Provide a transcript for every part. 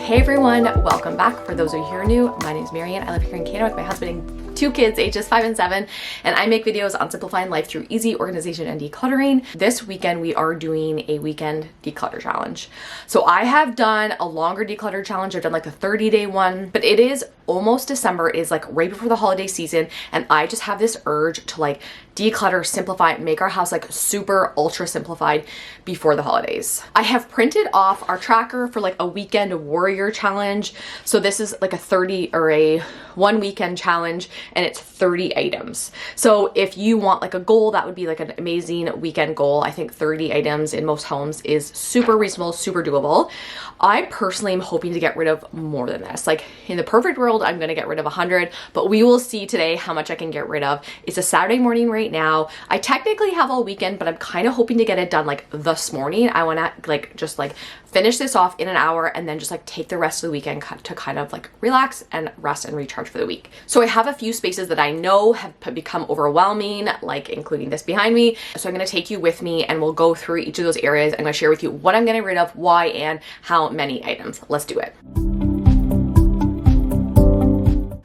Hey everyone, welcome back. For those of you who are new, my name is Marian. I live here in Canada with my husband and 2 kids, ages 5 and 7, and I make videos on simplifying life through easy organization and decluttering. This weekend, we are doing a weekend declutter challenge. So I have done a longer declutter challenge. I've done like a 30-day one, but it is almost December. It is like right before the holiday season, and I just have this urge to like declutter, simplify, make our house like super ultra simplified before the holidays. I have printed off our tracker for like a weekend warrior challenge. So this is like a 30 or a 1 weekend challenge, and it's 30 items. So if you want like a goal, that would be like an amazing weekend goal. I think 30 items in most homes is super reasonable, super doable. I personally am hoping to get rid of more than this. Like in the perfect world, I'm gonna get rid of 100, but we will see today how much I can get rid of. It's a Saturday morning right now. I technically have all weekend, but I'm kind of hoping to get it done like this morning. I wanna like just like finish this off in an hour and then just like take the rest of the weekend to kind of like relax and rest and recharge for the week. So I have a few spaces that I know have become overwhelming, like including this behind me. So I'm gonna take you with me and we'll go through each of those areas. I'm gonna share with you what I'm getting rid of, why, and how many items. Let's do it.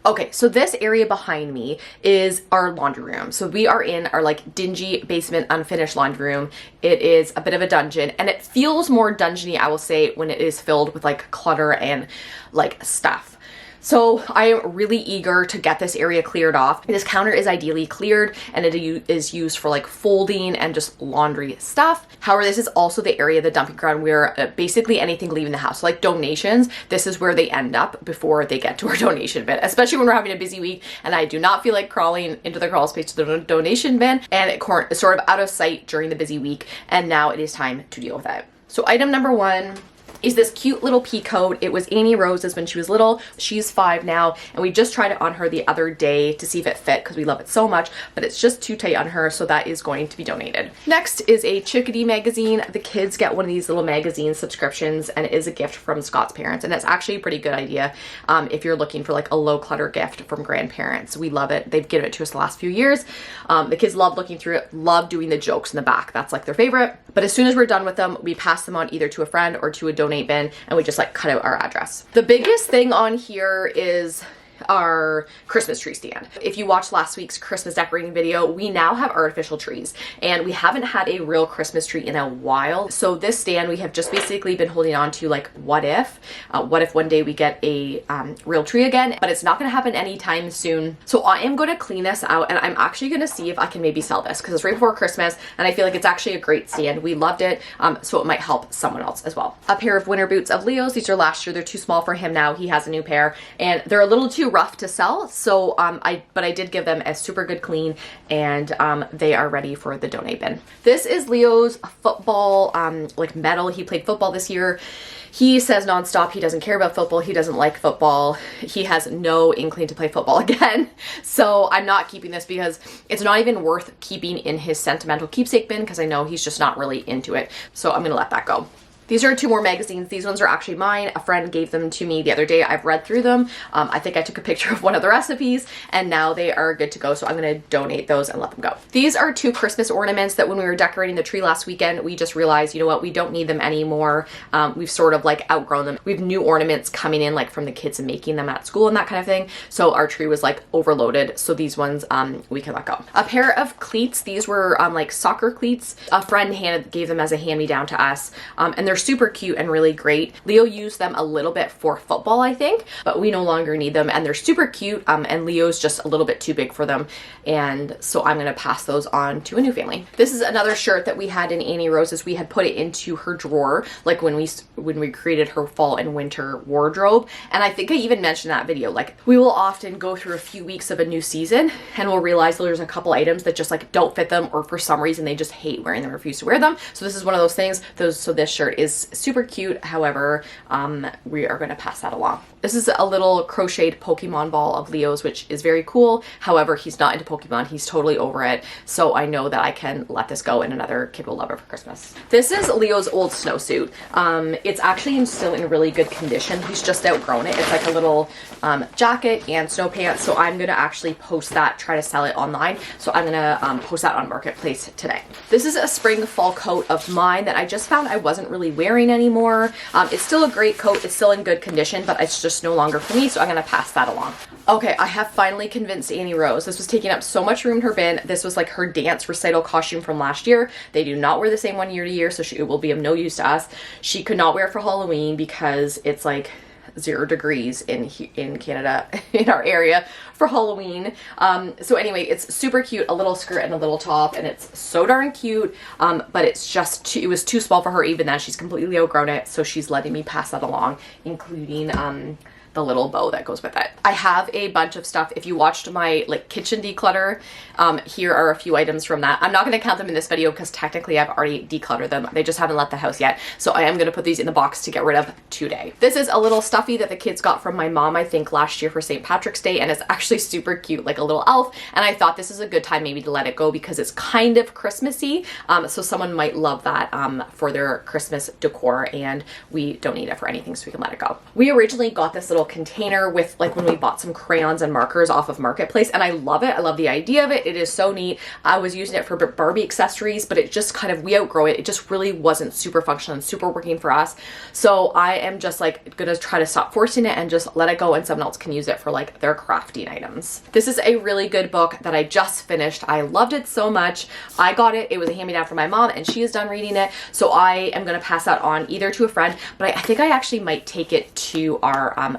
Okay, so this area behind me is our laundry room. So we are in our like dingy basement unfinished laundry room. It is a bit of a dungeon, and it feels more dungeony, I will say, when it is filled with like clutter and like stuff. So I am really eager to get this area cleared off. This counter is ideally cleared, and it is used for like folding and just laundry stuff. However, this is also the area, the dumping ground, where basically anything leaving the house, so like donations, this is where they end up before they get to our donation bin, especially when we're having a busy week and I do not feel like crawling into the crawl space to the donation bin, and it's sort of out of sight during the busy week, and now it is time to deal with it. So item number 1 is this cute little pea coat. It was Annie Rose's when she was little. She's 5 now, and we just tried it on her the other day to see if it fit because we love it so much, but it's just too tight on her, so that is going to be donated. Next is a Chickadee magazine. The kids get one of these little magazine subscriptions, and it is a gift from Scott's parents, and it's actually a pretty good idea if you're looking for like a low clutter gift from grandparents. We love it. They've given it to us the last few years. The kids love looking through it, love doing the jokes in the back. That's like their favorite. But as soon as we're done with them, we pass them on either to a friend or to a donate bin, and we just like cut out our address. The biggest thing on here is our Christmas tree stand. If you watched last week's Christmas decorating video, we now have artificial trees, and we haven't had a real Christmas tree in a while. So this stand we have just basically been holding on to like what if one day we get a real tree again, but it's not going to happen anytime soon. So I am going to clean this out, and I'm actually going to see if I can maybe sell this because it's right before Christmas, and I feel like it's actually a great stand. We loved it, so it might help someone else as well. A pair of winter boots of Leo's. These are last year. They're too small for him now. He has a new pair, and they're a little too rough to sell, so but I did give them a super good clean, and they are ready for the donate bin. This is Leo's football like medal. He played football this year. He says nonstop he doesn't care about football. He doesn't like football. He has no inkling to play football again. So I'm not keeping this because it's not even worth keeping in his sentimental keepsake bin because I know he's just not really into it. So I'm gonna let that go. These are 2 more magazines. These ones are actually mine. A friend gave them to me the other day. I've read through them. I think I took a picture of one of the recipes, and now they are good to go. So I'm going to donate those and let them go. These are 2 Christmas ornaments that when we were decorating the tree last weekend, we just realized, you know what, we don't need them anymore. We've sort of like outgrown them. We have new ornaments coming in like from the kids and making them at school and that kind of thing. So our tree was like overloaded. So these ones we can let go. A pair of cleats. These were like soccer cleats. A friend gave them as a hand-me-down to us, and they're super cute and really great. Leo used them a little bit for football, I think, but we no longer need them, and they're super cute, and Leo's just a little bit too big for them, and so I'm gonna pass those on to a new family. This is another shirt that we had in Annie Rose's. We had put it into her drawer like when we created her fall and winter wardrobe, and I think I even mentioned that video, like we will often go through a few weeks of a new season and we'll realize there's a couple items that just like don't fit them, or for some reason they just hate wearing them, refuse to wear them. So this is one of those things. So this shirt is super cute. However, we are going to pass that along. This is a little crocheted Pokemon ball of Leo's, which is very cool. However, he's not into Pokemon. He's totally over it. So I know that I can let this go and another kid will love it for Christmas. This is Leo's old snowsuit. It's actually still in really good condition. He's just outgrown it. It's like a little jacket and snow pants. So I'm going to actually post that, try to sell it online. So I'm going to post that on Marketplace today. This is a spring fall coat of mine that I just found I wasn't really wearing anymore. It's still a great coat. It's still in good condition, but it's just no longer for me. So I'm going to pass that along. Okay, I have finally convinced Annie Rose. This was taking up so much room in her bin. This was like her dance recital costume from last year. They do not wear the same one year to year, so it will be of no use to us. She could not wear it for Halloween because it's like 0 degrees in Canada, in our area for Halloween. So anyway, it's super cute, a little skirt and a little top, and it's so darn cute. But it's just, it was too small for her even then. She's completely outgrown it. So she's letting me pass that along, including, the little bow that goes with it. I have a bunch of stuff. If you watched my like kitchen declutter, here are a few items from that. I'm not going to count them in this video because technically I've already decluttered them. They just haven't left the house yet. So I am going to put these in the box to get rid of today. This is a little stuffy that the kids got from my mom, I think last year for St. Patrick's Day, and it's actually super cute, like a little elf. And I thought this is a good time maybe to let it go because it's kind of Christmassy. So someone might love that for their Christmas decor, and we don't need it for anything, so we can let it go. We originally got this little container with like when we bought some crayons and markers off of Marketplace, and I love it. I love the idea of it. It is so neat. I was using it for Barbie accessories, but it just kind of, we outgrow it. It just really wasn't super functional and super working for us. So I am just like gonna try to stop forcing it and just let it go, and someone else can use it for like their crafting items. This is a really good book that I just finished. I loved it so much. I got it. It was a hand-me-down from my mom, and she is done reading it. So I am gonna pass that on either to a friend, but I think I actually might take it to our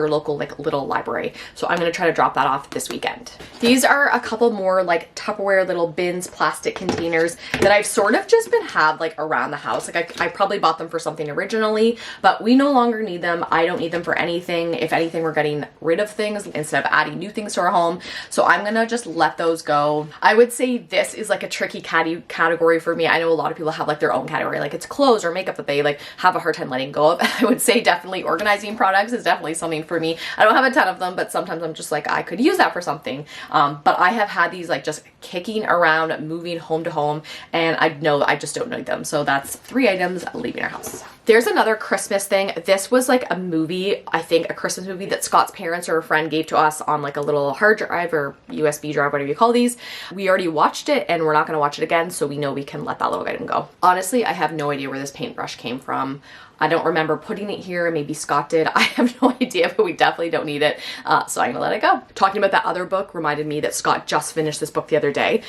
local like little library. So I'm gonna try to drop that off this weekend. These are a couple more like Tupperware little bins, plastic containers that I've sort of just been like around the house. Like I probably bought them for something originally, but we no longer need them. I don't need them for anything. If anything, we're getting rid of things instead of adding new things to our home. So I'm gonna just let those go. I would say this is like a tricky category for me. I know a lot of people have like their own category, like it's clothes or makeup that they like have a hard time letting go of. I would say definitely organizing products is definitely something for me. I don't have a ton of them, but sometimes I'm just like, I could use that for something. But I have had these like just kicking around, moving home to home, and I know I just don't need them. So that's 3 items leaving our house. There's another Christmas thing. This was like a movie, I think a Christmas movie that Scott's parents or a friend gave to us on like a little hard drive or USB drive, whatever you call these. We already watched it and we're not going to watch it again, so we know we can let that little item go. Honestly, I have no idea where this paintbrush came from. I don't remember putting it here. Maybe Scott did. I have no idea, but we definitely don't need it. So I'm gonna let it go. Talking about that other book reminded me that Scott just finished this book the other day,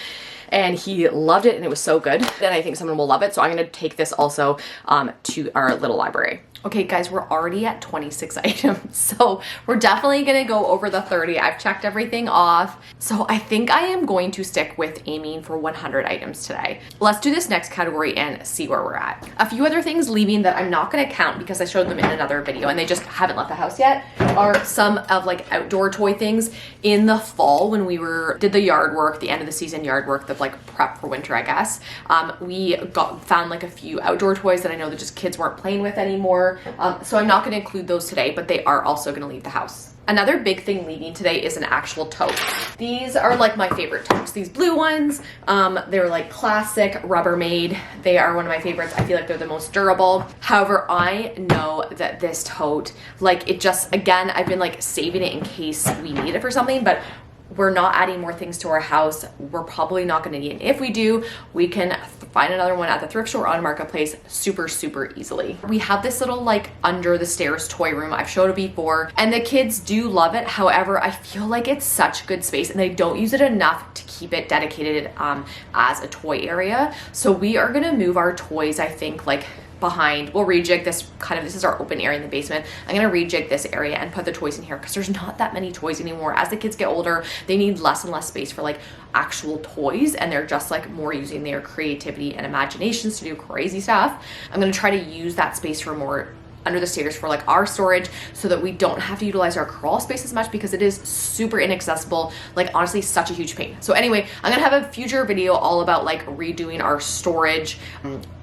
and he loved it and it was so good. And I think someone will love it. So I'm gonna take this also to our little library. Okay guys, we're already at 26 items. So we're definitely gonna go over the 30. I've checked everything off. So I think I am going to stick with aiming for 100 items today. Let's do this next category and see where we're at. A few other things leaving that I'm not gonna count because I showed them in another video and they just haven't left the house yet are some of like outdoor toy things. In the fall when we did the yard work, the end of the season yard work, the like prep for winter, I guess, we found like a few outdoor toys that I know that just kids weren't playing with anymore. So I'm not going to include those today, but they are also going to leave the house. Another big thing leaving today is an actual tote. These are like my favorite totes. These blue ones, they're like classic Rubbermaid. They are one of my favorites. I feel like they're the most durable. However, I know that this tote, like it just, again, I've been like saving it in case we need it for something, but we're not adding more things to our house. We're probably not going to need it. If we do, we can find another one at the thrift store on Marketplace super easily. We have this little like under the stairs toy room. I've showed it before and the kids do love it. However, I feel like it's such good space and they don't use it enough to keep it dedicated as a toy area. So we are going to move our toys, I think, like behind. We'll rejig this this is our open area in the basement. I'm gonna rejig this area and put the toys in here because there's not that many toys anymore. As the kids get older, they need less and less space for like actual toys and they're just like more using their creativity and imaginations to do crazy stuff. I'm gonna try to use that space for more under the stairs for like our storage so that we don't have to utilize our crawl space as much because it is super inaccessible, like honestly such a huge pain. So anyway, I'm gonna have a future video all about like redoing our storage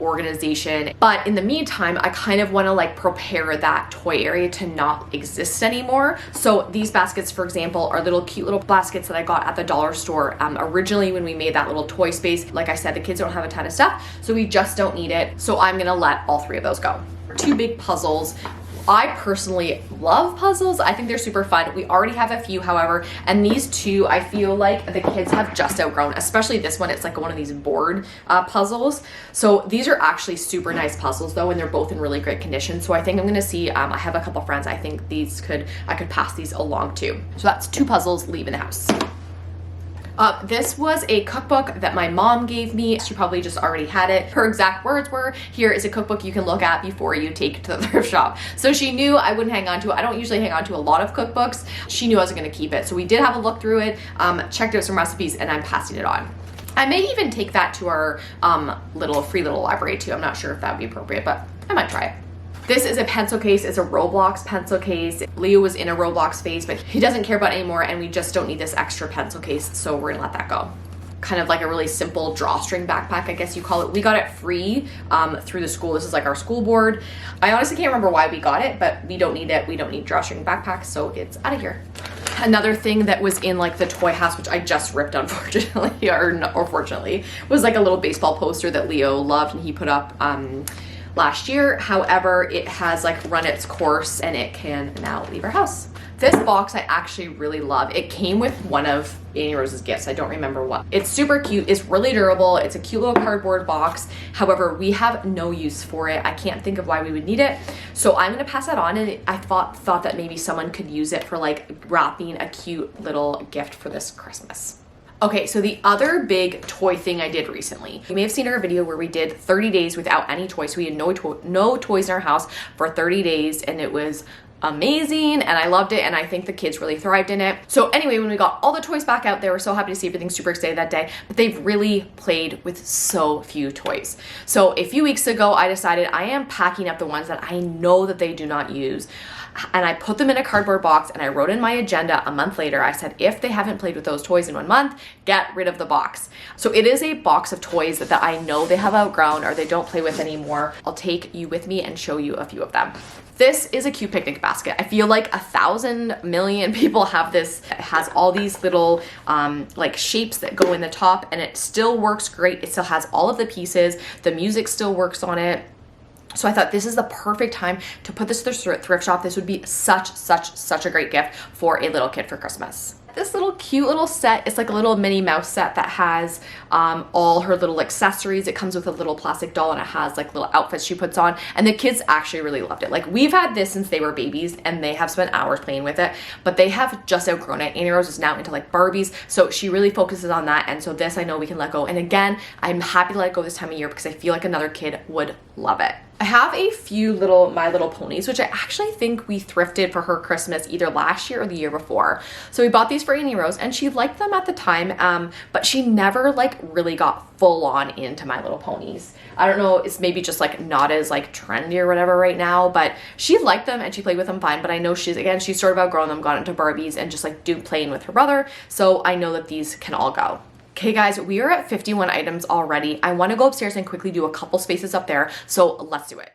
organization, but in the meantime I kind of want to like prepare that toy area to not exist anymore. So these baskets, for example, are little cute little baskets that I got at the dollar store originally when we made that little toy space. Like I said, the kids don't have a ton of stuff, so we just don't need it. So I'm gonna let all 3 of those go. 2 big puzzles. I personally love puzzles. I think they're super fun. We already have a few, however, and these two I feel like the kids have just outgrown, especially this one. It's like one of these board puzzles. So these are actually super nice puzzles though, and they're both in really great condition. So I think I'm gonna see, I have a couple friends, I think I could pass these along too. So that's 2 puzzles leaving the house. This was a cookbook that my mom gave me. She probably just already had it. Her exact words were, here is a cookbook you can look at before you take it to the thrift shop. So she knew I wouldn't hang on to it. I don't usually hang on to a lot of cookbooks. She knew I was gonna keep it. So we did have a look through it, checked out some recipes, and I'm passing it on. I may even take that to our free little library too. I'm not sure if that would be appropriate, but I might try it. This is a pencil case. It's a Roblox pencil case. Leo was in a Roblox phase, but he doesn't care about it anymore, and we just don't need this extra pencil case, so we're gonna let that go. Kind of like a really simple drawstring backpack, I guess you call it. We got it free through the school. This is like our school board. I honestly can't remember why we got it, but we don't need it. We don't need drawstring backpacks, so it's out of here. Another thing that was in like the toy house, which I just ripped unfortunately, or fortunately, was like a little baseball poster that Leo loved and he put up last year. However, it has like run its course and it can now leave our house. This box I actually really love. It came with one of Annie Rose's gifts. I don't remember what. It's super cute. It's really durable. It's a cute little cardboard box. However, we have no use for it. I can't think of why we would need it. So I'm gonna pass that on, and I thought that maybe someone could use it for like wrapping a cute little gift for this Christmas. Okay, so the other big toy thing I did recently, you may have seen our video where we did 30 days without any toys. We had no toys in our house for 30 days, and it was amazing, and I loved it, and I think the kids really thrived in it. So anyway, when we got all the toys back out, they were so happy to see everything, super excited that day, but they've really played with so few toys. So a few weeks ago, I decided I am packing up the ones that I know that they do not use. And I put them in a cardboard box, and I wrote in my agenda a month later, I said, if they haven't played with those toys in 1 month, get rid of the box. So it is a box of toys that I know they have outgrown or they don't play with anymore. I'll take you with me and show you a few of them. This is a cute picnic basket. I feel like 1,000 million people have this. It has all these little like shapes that go in the top, and it still works great. It still has all of the pieces. The music still works on it. So I thought this is the perfect time to put this to the thrift shop. This would be such a great gift for a little kid for Christmas. This little cute little set, it's like a little Minnie Mouse set that has all her little accessories. It comes with a little plastic doll, and it has like little outfits she puts on, and the kids actually really loved it. Like, we've had this since they were babies, and they have spent hours playing with it, but they have just outgrown it. Annie Rose is now into like Barbies, so she really focuses on that, and so this I know we can let go. And again, I'm happy to let it go this time of year because I feel like another kid would love it. I have a few little My Little Ponies, which I actually think we thrifted for her Christmas either last year or the year before. So we bought these for Annie Rose, and she liked them at the time, but she never like really got full on into My Little Ponies. I don't know, it's maybe just like not as like trendy or whatever right now, but she liked them and she played with them fine. But I know she's sort of outgrown them, got into Barbies and just like playing with her brother. So I know that these can all go. Okay guys, we are at 51 items already. I want to go upstairs and quickly do a couple spaces up there, so let's do it.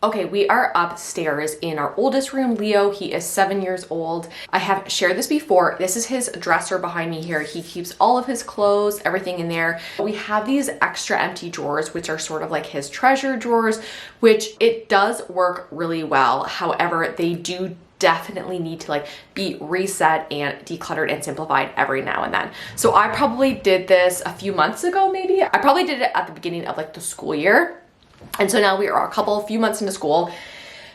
Okay, we are upstairs in our oldest room, Leo. He is 7 years old. I have shared this before. This is his dresser behind me here. He keeps all of his clothes, everything in there. We have these extra empty drawers, which are sort of like his treasure drawers, which it does work really well. However, they do definitely need to like be reset and decluttered and simplified every now and then. So I probably did this a few months ago, maybe. I probably did it at the beginning of like the school year. And so now we are a few months into school,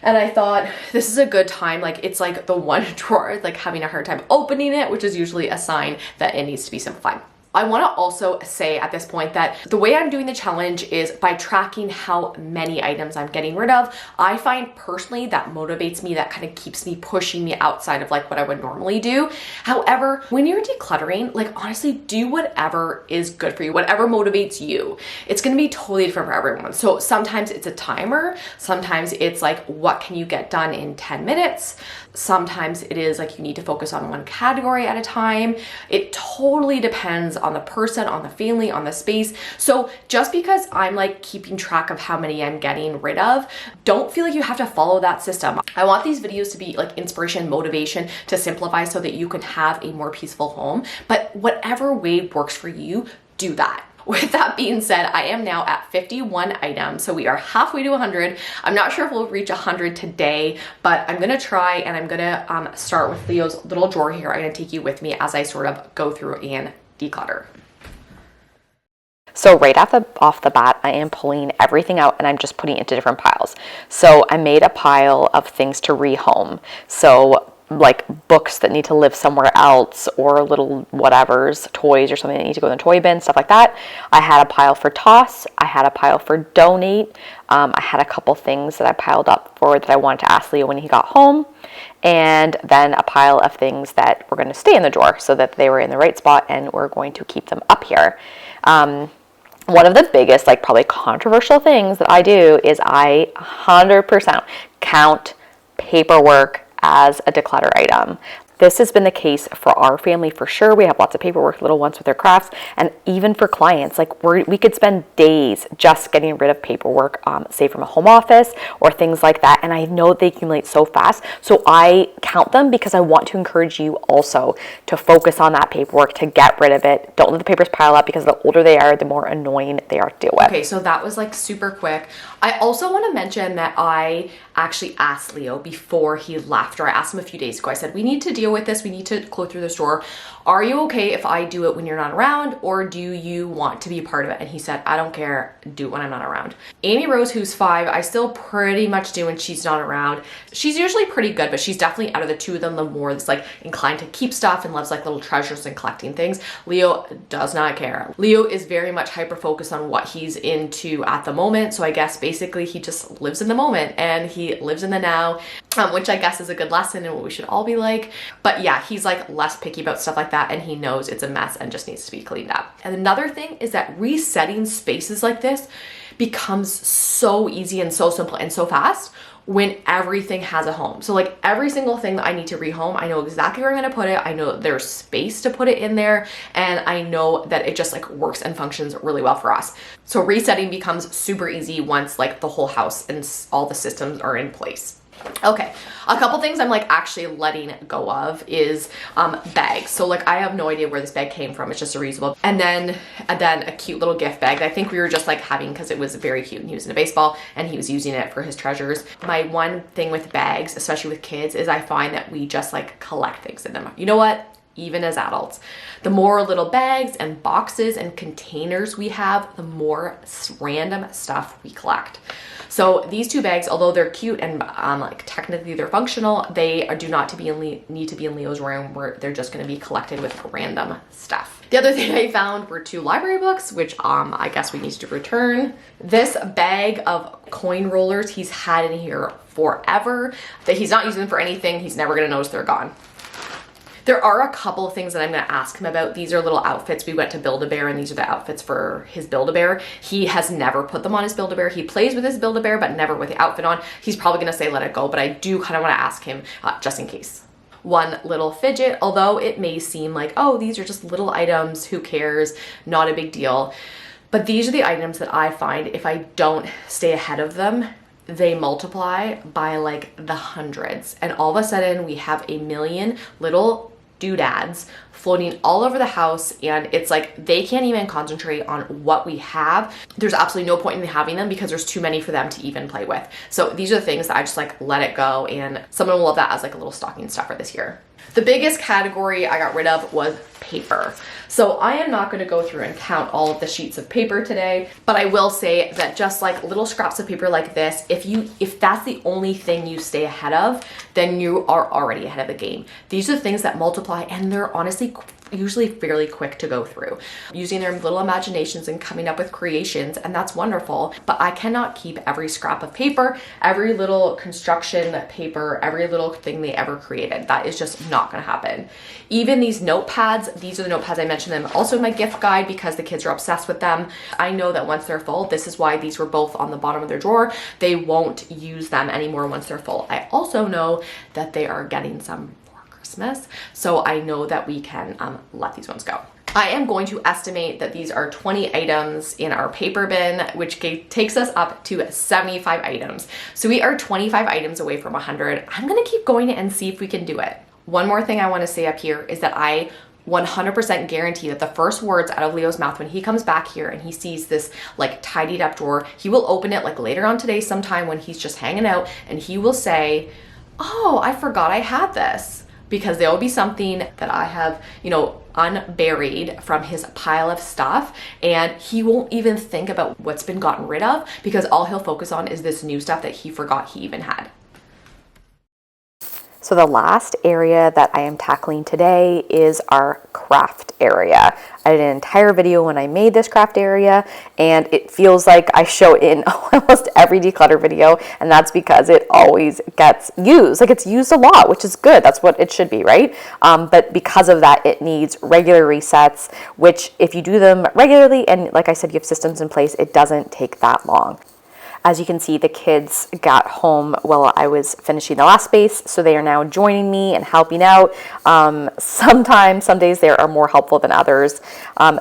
and I thought this is a good time. Like, it's like the one drawer, like having a hard time opening it, which is usually a sign that it needs to be simplified. I want to also say at this point that the way I'm doing the challenge is by tracking how many items I'm getting rid of. I find personally that motivates me, that kind of keeps me pushing me outside of like what I would normally do. However, when you're decluttering, like honestly, do whatever is good for you, whatever motivates you. It's going to be totally different for everyone. So sometimes it's a timer. Sometimes it's like, what can you get done in 10 minutes? Sometimes it is like you need to focus on one category at a time. It totally depends on the person, on the family, on the space. So just because I'm like keeping track of how many I'm getting rid of, don't feel like you have to follow that system. I want these videos to be like inspiration, motivation to simplify so that you can have a more peaceful home. But whatever way works for you, do that. With that being said, I am now at 51 items, so we are halfway to 100. I'm not sure if we'll reach 100 today, but I'm gonna try, and I'm gonna start with Leo's little drawer here. I'm gonna take you with me as I sort of go through and declutter. So right off the bat, I am pulling everything out and I'm just putting it into different piles. So I made a pile of things to rehome. So like books that need to live somewhere else, or little whatevers, toys or something that need to go in the toy bin, stuff like that. I had a pile for toss. I had a pile for donate. I had a couple things that I piled up for that I wanted to ask Leo when he got home. And then a pile of things that were going to stay in the drawer so that they were in the right spot and we're going to keep them up here. One of the biggest, like probably controversial things that I do is I 100% count paperwork as a declutter item. This has been the case for our family for sure. We have lots of paperwork, little ones with their crafts, and even for clients, like we could spend days just getting rid of paperwork, say from a home office or things like that. And I know they accumulate so fast. So I count them because I want to encourage you also to focus on that paperwork, to get rid of it. Don't let the papers pile up, because the older they are, the more annoying they are to deal with. Okay, so that was like super quick. I also want to mention that I actually asked Leo before he left, or I asked him a few days ago. I said, we need to deal with this. We need to go through this drawer. Are you okay if I do it when you're not around, or do you want to be a part of it? And he said, I don't care. Do it when I'm not around. Amy Rose, who's 5, I still pretty much do when she's not around. She's usually pretty good, but she's definitely out of the two of them the more that's like inclined to keep stuff and loves like little treasures and collecting things. Leo does not care. Leo is very much hyper focused on what he's into at the moment. So I guess basically he just lives in the moment and he lives in the now, which I guess is a good lesson and what we should all be like. But yeah, he's like less picky about stuff like that, and he knows it's a mess and just needs to be cleaned up. And another thing is that resetting spaces like this becomes so easy and so simple and so fast when everything has a home. So like every single thing that I need to rehome, I know exactly where I'm gonna put it. I know there's space to put it in there, and I know that it just like works and functions really well for us. So resetting becomes super easy once like the whole house and all the systems are in place. Okay, a couple things I'm like actually letting go of is bags. So like I have no idea where this bag came from. It's just a reusable. And then a cute little gift bag that I think we were just like having because it was very cute and he was in a baseball and he was using it for his treasures. My one thing with bags, especially with kids, is I find that we just like collect things in them. You know what? Even as adults, the more little bags and boxes and containers we have, the more random stuff we collect. So these two bags, although they're cute and like technically they're functional, they do not need to be in Leo's room, where they're just going to be collected with random stuff. The other thing I found were 2 library books, which I guess we need to return. This bag of coin rollers he's had in here forever, that he's not using them for anything. He's never going to notice they're gone. There are a couple of things that I'm going to ask him about. These are little outfits. We went to Build-A-Bear and these are the outfits for his Build-A-Bear. He has never put them on his Build-A-Bear. He plays with his Build-A-Bear, but never with the outfit on. He's probably going to say let it go, but I do kind of want to ask him just in case. One little fidget, although it may seem like, oh, these are just little items, who cares, not a big deal. But these are the items that I find if I don't stay ahead of them, they multiply by like the hundreds. And all of a sudden we have a million little doodads floating all over the house, and it's like they can't even concentrate on what we have. There's absolutely no point in having them because there's too many for them to even play with. So these are the things that I just like let it go, and someone will love that as like a little stocking stuffer this year. The biggest category I got rid of was paper. So I am not going to go through and count all of the sheets of paper today, but I will say that just like little scraps of paper like this, if that's the only thing you stay ahead of, then you are already ahead of the game. These are the things that multiply, and they're honestly usually fairly quick to go through, using their little imaginations and coming up with creations, and that's wonderful. But I cannot keep every scrap of paper, every little construction paper, every little thing they ever created. That is just not going to happen. Even these notepads, these are the notepads I mentioned them also in my gift guide because the kids are obsessed with them. I know that once they're full, this is why these were both on the bottom of their drawer, they won't use them anymore once they're full. I also know that they are getting some Christmas, so I know that we can let these ones go. I am going to estimate that these are 20 items in our paper bin, which takes us up to 75 items. So we are 25 items away from 100. I'm gonna keep going and see if we can do it. One more thing I wanna say up here is that I 100% guarantee that the first words out of Leo's mouth when he comes back here and he sees this like tidied up drawer, he will open it like later on today sometime when he's just hanging out, and he will say, oh, I forgot I had this, because there will be something that I have, you know, unburied from his pile of stuff, and he won't even think about what's been gotten rid of, because all he'll focus on is this new stuff that he forgot he even had. So the last area that I am tackling today is our craft area. I did an entire video when I made this craft area, and it feels like I show it in almost every declutter video, and that's because it always gets used. Like, it's used a lot, which is good. That's what it should be, right? But because of that, it needs regular resets, which if you do them regularly, and like I said, you have systems in place, it doesn't take that long. As you can see, the kids got home while I was finishing the last space, so they are now joining me and helping out. Some days they are more helpful than others.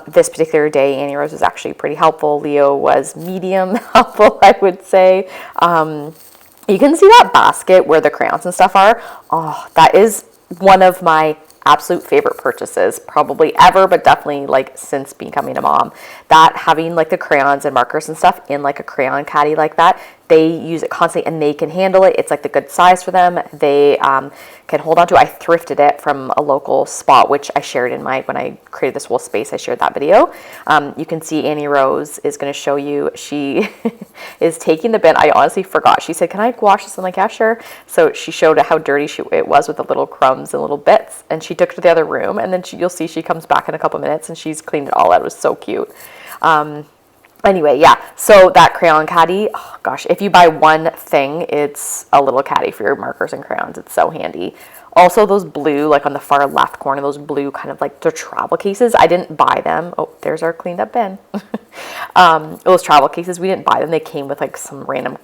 This particular day, Annie Rose was actually pretty helpful. Leo was medium helpful, I would say. You can see that basket where the crayons and stuff are. Oh, that is one of my absolute favorite purchases probably ever, but definitely like since becoming a mom. That having like the crayons and markers and stuff in like a crayon caddy like that, they use it constantly and they can handle it. It's like the good size for them. They can hold on to it. I thrifted it from a local spot, which I shared in when I created this whole space, I shared that video. You can see Annie Rose is going to show you, she is taking the bin. I honestly forgot. She said, can I wash this? I'm like, yeah, sure. So she showed how dirty it was with the little crumbs and little bits, and she took it to the other room, and then you'll see she comes back in a couple minutes and she's cleaned it all out. It was so cute. Anyway, yeah, so that crayon caddy, oh gosh, if you buy one thing, it's a little caddy for your markers and crayons. It's so handy. Also, those blue, like on the far left corner, those blue kind of like the travel cases, I didn't buy them. Oh, there's our cleaned up bin. Those travel cases, we didn't buy them. They came with like some random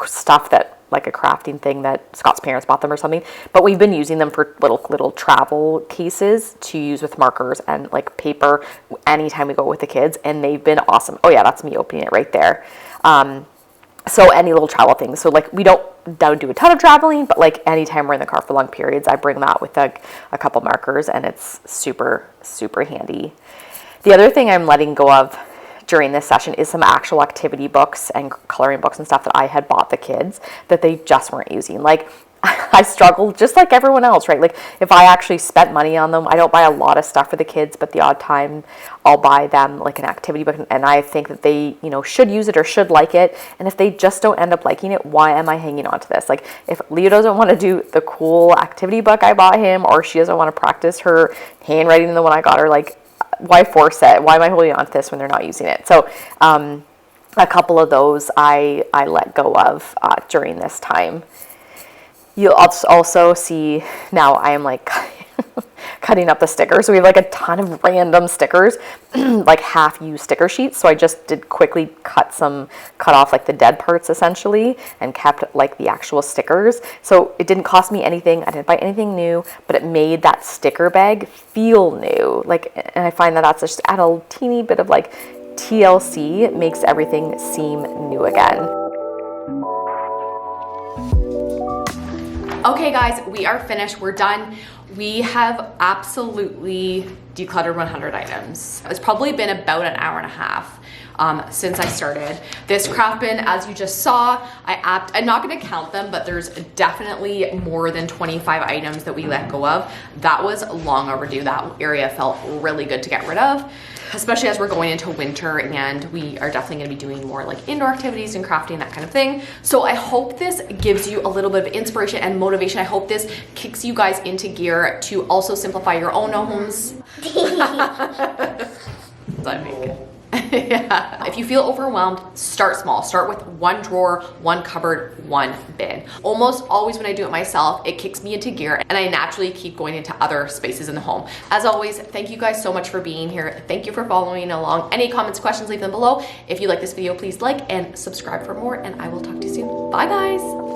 stuff that, like a crafting thing that Scott's parents bought them or something, but we've been using them for little travel cases to use with markers and like paper anytime we go with the kids, and they've been awesome. Oh yeah, that's me opening it right there. So any little travel things. So like we don't do a ton of traveling, but like anytime we're in the car for long periods, I bring that with a couple markers, and it's super, super handy. The other thing I'm letting go of during this session is some actual activity books and coloring books and stuff that I had bought the kids that they just weren't using. Like, I struggled just like everyone else, right? Like, if I actually spent money on them, I don't buy a lot of stuff for the kids, but the odd time I'll buy them like an activity book, and I think that they, you know, should use it or should like it. And if they just don't end up liking it, why am I hanging on to this? Like, if Leo doesn't want to do the cool activity book I bought him, or she doesn't want to practice her handwriting, the one I got her, like, why force it? Why am I holding on to this when they're not using it? So a couple of those I let go of during this time. You'll also see now I am like cutting up the stickers. So we have like a ton of random stickers, like half-used sticker sheets. So I just did quickly cut off like the dead parts essentially, and kept like the actual stickers. So it didn't cost me anything. I didn't buy anything new, but it made that sticker bag feel new. Like, and I find that that's just add a teeny bit of like TLC. It makes everything seem new again. Okay guys, we are finished, we're done. We have absolutely decluttered 100 items. It's probably been about an hour and a half since I started. This craft bin, as you just saw, I'm not gonna count them, but there's definitely more than 25 items that we let go of. That was long overdue. That area felt really good to get rid of, especially as we're going into winter, and we are definitely gonna be doing more like indoor activities and crafting, that kind of thing. So I hope this gives you a little bit of inspiration and motivation. I hope this kicks you guys into gear to also simplify your own homes. Yeah. If you feel overwhelmed, start small. Start with one drawer, one cupboard, one bin. Almost always when I do it myself, it kicks me into gear, and I naturally keep going into other spaces in the home. As always, thank you guys so much for being here. Thank you for following along. Any comments, questions, leave them below. If you like this video, please like and subscribe for more, and I will talk to you soon. Bye guys.